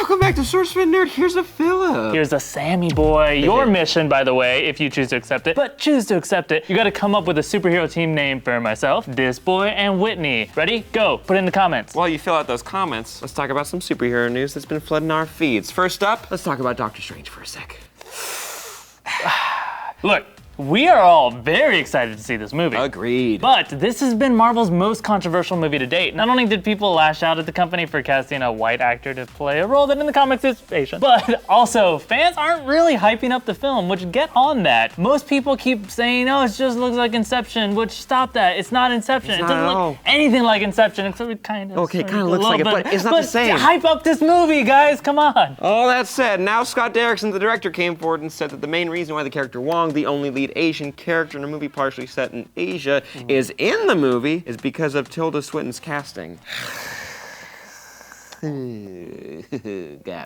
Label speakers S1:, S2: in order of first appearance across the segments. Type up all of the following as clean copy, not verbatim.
S1: Welcome back to SourceFedNERD. Here's a Philip.
S2: Here's a Sammy boy. Your mission, by the way, if you choose to accept it, but choose to accept it, you gotta come up with a superhero team name for myself, this boy, and Whitney. Ready? Go. Put it in the comments.
S1: While you fill out those comments, let's talk about some superhero news that's been flooding our feeds. First up, let's talk about Doctor Strange for a sec.
S2: Look, we are all very excited to see this movie.
S1: Agreed.
S2: But this has been Marvel's most controversial movie to date. Not only did people lash out at the company for casting a white actor to play a role that in the comics is Asian, but also fans aren't really hyping up the film, which get on that. Most people keep saying, oh, it just looks like Inception, which stop that. It's not Inception. It doesn't look anything like Inception, except it kind of.
S1: Okay, it kind of looks like it, but it's not the same.
S2: Hype up this movie, guys, come on.
S1: All that said, now Scott Derrickson, the director, came forward and said that the main reason why the character Wong, the only lead Asian character in a movie partially set in Asia, is in the movie is because of Tilda Swinton's casting.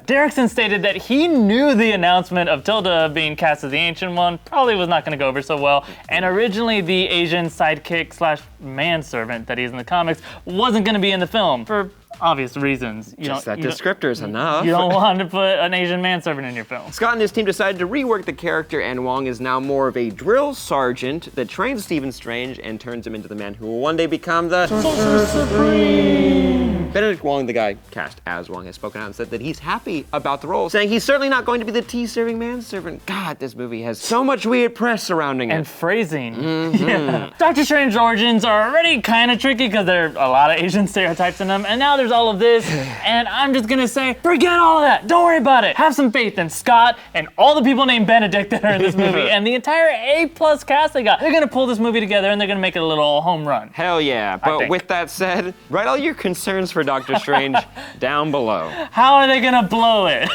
S2: Derrickson stated that he knew the announcement of Tilda being cast as the Ancient One probably was not going to go over so well, and originally the Asian sidekick slash manservant that he's in the comics wasn't going to be in the film for obvious reasons.
S1: Just that descriptor's enough.
S2: You don't want to put an Asian manservant in your film.
S1: Scott and his team decided to rework the character, and Wong is now more of a drill sergeant that trains Stephen Strange and turns him into the man who will one day become the Sorcerer Supreme. Benedict Wong, the guy cast as Wong, has spoken out and said that he's happy about the role, saying he's certainly not going to be the tea-serving manservant. God, this movie has so much weird press surrounding it.
S2: And phrasing. Yeah. Doctor Strange's origins are already kind of tricky because there are a lot of Asian stereotypes in them, and now there's all of this, and I'm just gonna say, forget all of that. Don't worry about it. Have some faith in Scott and all the people named Benedict that are in this movie and the entire A+ cast they got. They're gonna pull this movie together and they're gonna make it a little home run.
S1: Hell yeah. But with that said, write all your concerns for Doctor Strange down below.
S2: How are they gonna blow it?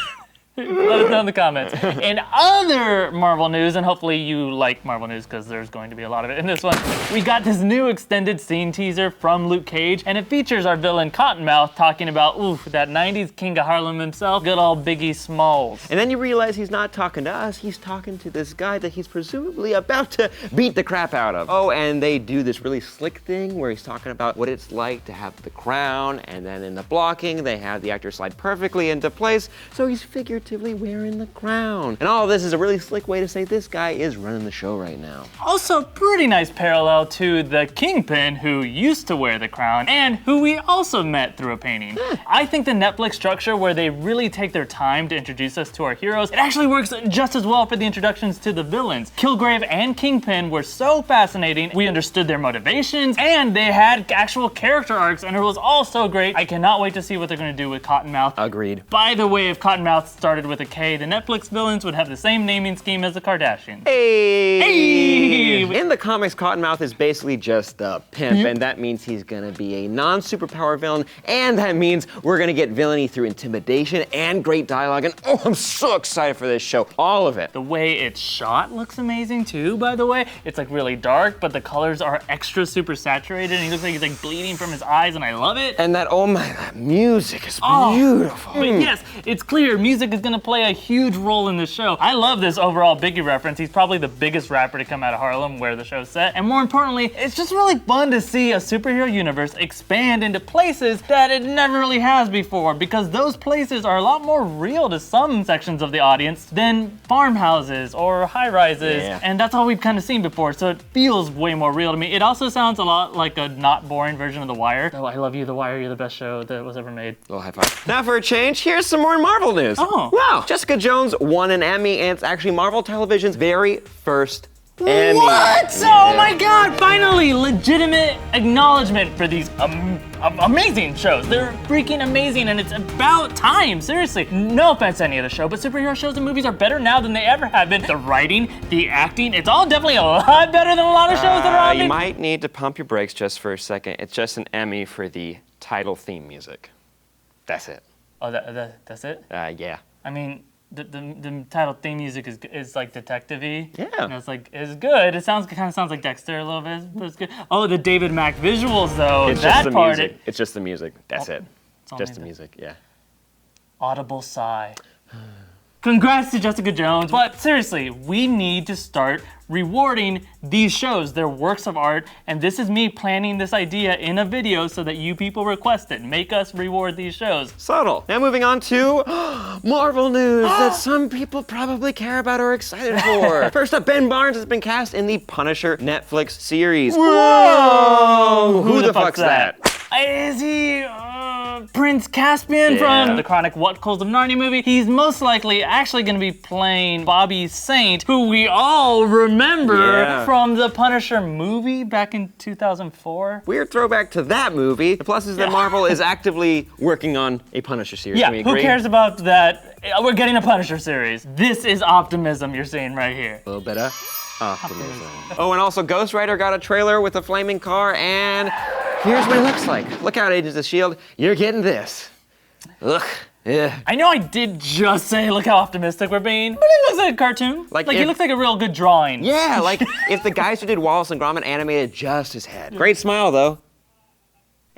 S2: Let us know in the comments. In other Marvel news, and hopefully you like Marvel news because there's going to be a lot of it in this one, we got this new extended scene teaser from Luke Cage, and it features our villain Cottonmouth talking about, oof, that 90s king of Harlem himself, good old Biggie Smalls.
S1: And then you realize he's not talking to us, he's talking to this guy that he's presumably about to beat the crap out of. Oh, and they do this really slick thing where he's talking about what it's like to have the crown, and then in the blocking, they have the actor slide perfectly into place, so he's figuratively wearing the crown. And all of this is a really slick way to say this guy is running the show right now.
S2: Also, pretty nice parallel to the Kingpin who used to wear the crown and who we also met through a painting. I think the Netflix structure where they really take their time to introduce us to our heroes, it actually works just as well for the introductions to the villains. Kilgrave and Kingpin were so fascinating, we understood their motivations, and they had actual character arcs, and it was all so great. I cannot wait to see what they're gonna do with Cottonmouth.
S1: Agreed.
S2: By the way, if Cottonmouth started with a K, the Netflix villains would have the same naming scheme as the Kardashians.
S1: Hey! In the comics, Cottonmouth is basically just a pimp, and that means he's gonna be a non-superpower villain, and that means we're gonna get villainy through intimidation and great dialogue, and oh, I'm so excited for this show. All of it.
S2: The way it's shot looks amazing too, by the way. It's like really dark, but the colors are extra super saturated, and he looks like he's like bleeding from his eyes, and I love it.
S1: And that, oh my, that music is beautiful.
S2: But yes, it's clear music is gonna play a huge role in this show. I love this overall Biggie reference. He's probably the biggest rapper to come out of Harlem where the show's set. And more importantly, it's just really fun to see a superhero universe expand into places that it never really has before, because those places are a lot more real to some sections of the audience than farmhouses or high-rises. Yeah. And that's all we've kind of seen before, so it feels way more real to me. It also sounds a lot like a not boring version of The Wire. Oh, I love you, The Wire. You're the best show that was ever made.
S1: Little high five. Now for a change, here's some more Marvel news.
S2: Oh.
S1: Wow, Jessica Jones won an Emmy, and it's actually Marvel Television's very first Emmy.
S2: What? Oh my God, finally, legitimate acknowledgement for these amazing shows. They're freaking amazing, and it's about time, seriously. No offense to any of the show, but superhero shows and movies are better now than they ever have been. The writing, the acting, it's all definitely a lot better than a lot of shows that are on.
S1: You might need to pump your brakes just for a second. It's just an Emmy for the title theme music. That's it.
S2: Oh, that's it?
S1: Yeah.
S2: I mean, the title theme music is like detective-y.
S1: Yeah.
S2: And it's good. It kind of sounds like Dexter a little bit, but it's good. Oh, the David Mack visuals though.
S1: It's
S2: that
S1: just the
S2: part.
S1: music. It's just the music. That's it.
S2: It's
S1: Just the music. Yeah.
S2: Audible sigh. Congrats to Jessica Jones. But seriously, we need to start rewarding these shows. They're works of art, and this is me planning this idea in a video so that you people request it. Make us reward these shows.
S1: Subtle. Now moving on to Marvel news that some people probably care about or are excited for. First up, Ben Barnes has been cast in the Punisher Netflix series.
S2: Whoa!
S1: Who the fuck's that?
S2: Is he Prince Caspian from the Chronic What Calls of Narnia movie? He's most likely actually going to be playing Bobby Saint, who we all remember from the Punisher movie back in 2004.
S1: Weird throwback to that movie. The plus is that Marvel is actively working on a Punisher series.
S2: Yeah,
S1: Can we agree?
S2: who cares about that? We're getting a Punisher series. This is optimism you're seeing right here.
S1: A little bit of optimism. Oh, and also Ghost Rider got a trailer with a flaming car, and here's what it looks like. Look out, Agents of S.H.I.E.L.D., you're getting this. Ugh. Yeah.
S2: I know I did just say look how optimistic we're being, but it looks like a cartoon. Like it looks like a real good drawing.
S1: Yeah, like if the guys who did Wallace and Gromit animated just his head. Great smile, though.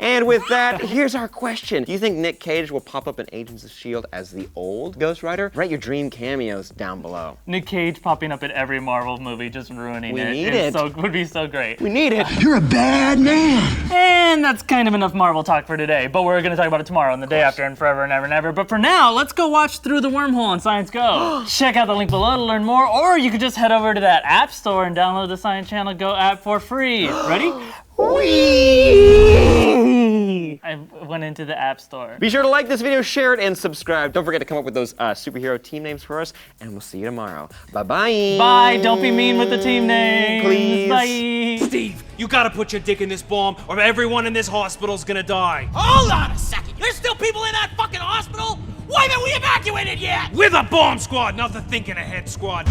S1: And with that, here's our question. Do you think Nick Cage will pop up in Agents of S.H.I.E.L.D. as the old Ghost Rider? Write your dream cameos down below.
S2: Nick Cage popping up in every Marvel movie, just ruining it.
S1: We need it.
S2: Would be so great.
S1: We need it.
S3: You're a bad man.
S2: And that's kind of enough Marvel talk for today, but we're gonna talk about it tomorrow and the day after and forever and ever and ever. But for now, let's go watch Through the Wormhole on Science Go. Check out the link below to learn more, or you could just head over to that app store and download the Science Channel Go app for free. Ready? I went into the app store.
S1: Be sure to like this video, share it, and subscribe. Don't forget to come up with those superhero team names for us, and we'll see you tomorrow. Bye-bye.
S2: Bye. Don't be mean with the team names.
S1: Please.
S2: Bye.
S4: Steve, you gotta put your dick in this bomb, or everyone in this hospital's gonna die.
S5: Hold on a second. There's still people in that fucking hospital? Why haven't we evacuated yet?
S4: We're the bomb squad, not the thinking ahead squad.